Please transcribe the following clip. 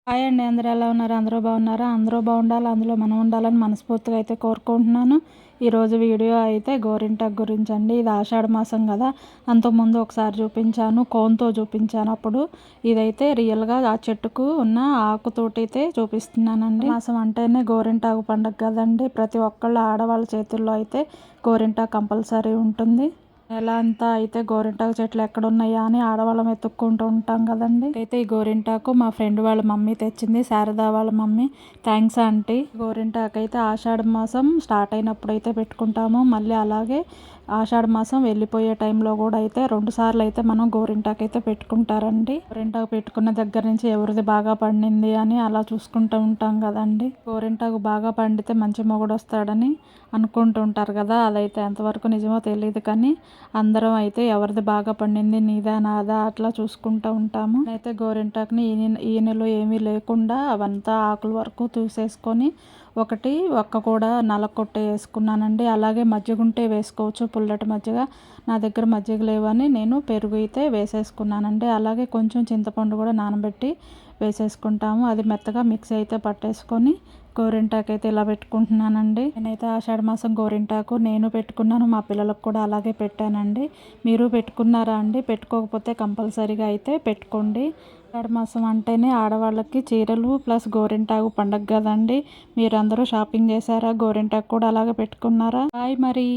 Hi అండి. అందరూ ఎలా ఉన్నారు? అందరూ బాగున్నారా? అందరూ బాగుండాలి, అందులో మనం ఉండాలని మనస్ఫూర్తిగా అయితే కోరుకుంటున్నాను. ఈరోజు వీడియో అయితే గోరింటాకు గురించి అండి. ఇది ఆషాఢ మాసం కదా, అంతకుముందు ఒకసారి చూపించాను, కోన్తో చూపించాను. అప్పుడు ఇదైతే రియల్గా ఆ చెట్టుకు ఉన్న ఆకుతోటి అయితే చూపిస్తున్నానండి. మాసం అంటేనే గోరింటాకు పండుగ కదండి. ప్రతి ఒక్కళ్ళ ఆడవాళ్ళ చేతుల్లో అయితే గోరింటాకు కంపల్సరీ ఉంటుంది. నెల అంతా అయితే గోరింటాకు చెట్లు ఎక్కడున్నాయా అని ఆడవాళ్ళం వెతుక్కుంటూ ఉంటాం కదండి. అయితే ఈ గోరింటాకు మా ఫ్రెండ్ వాళ్ళ మమ్మీ తెచ్చింది, శారదా వాళ్ళ మమ్మీ. Thanks aunty. గోరింటాకు అయితే ఆషాఢ మాసం స్టార్ట్ అయినప్పుడు అయితే పెట్టుకుంటాము. మళ్ళీ అలాగే ఆషాఢ మాసం వెళ్ళిపోయే టైంలో కూడా అయితే 2 సార్లు అయితే మనం గోరింటాకు అయితే పెట్టుకుంటారండి. గోరింటాకు పెట్టుకున్న దగ్గర నుంచి ఎవరిది బాగా పండింది అని అలా చూసుకుంటూ ఉంటాం కదండి. గోరింటాకు బాగా పండితే మంచి మొగుడు వస్తాడని అనుకుంటూ ఉంటారు కదా. అదైతే ఎంతవరకు నిజమో తెలియదు, కానీ అందరం అయితే ఎవరిది బాగా పండింది, నీదా నాదా అట్లా చూసుకుంటూ ఉంటాము. అయితే గోరింటాకుని ఈనెలు ఏమీ లేకుండా అవంతా ఆకుల వరకు తీసేసుకొని ఒకటి ఒక్క కూడా నలకొట్టే వేసుకున్నానండి. అలాగే మజ్జిగ ఉంటే వేసుకోవచ్చు, పుల్లటి మజ్జిగ. నా దగ్గర మజ్జిగ లేవని నేను పెరుగు అయితే వేసేసుకున్నానండి. అలాగే కొంచెం చింతపండు కూడా నానబెట్టి వేసేసుకుంటాము. అది మెత్తగా మిక్సీ అయితే పట్టేసుకొని గోరింటాకు అయితే ఇలా పెట్టుకుంటున్నానండి. నేనైతే ఆషాఢ మాసం గోరింటాకు నేను పెట్టుకున్నాను, మా పిల్లలకు కూడా అలాగే పెట్టానండి. మీరు పెట్టుకున్నారా అండి? పెట్టుకోకపోతే కంపల్సరీగా అయితే పెట్టుకోండి. ఆషాఢ మాసం అంటేనే ఆడవాళ్ళకి చీరలు ప్లస్ గోరింటాకు పండగ కదండి. మీరందరూ షాపింగ్ చేశారా? గోరింటాకు కూడా అలాగే పెట్టుకున్నారా? బాయ్ మరి.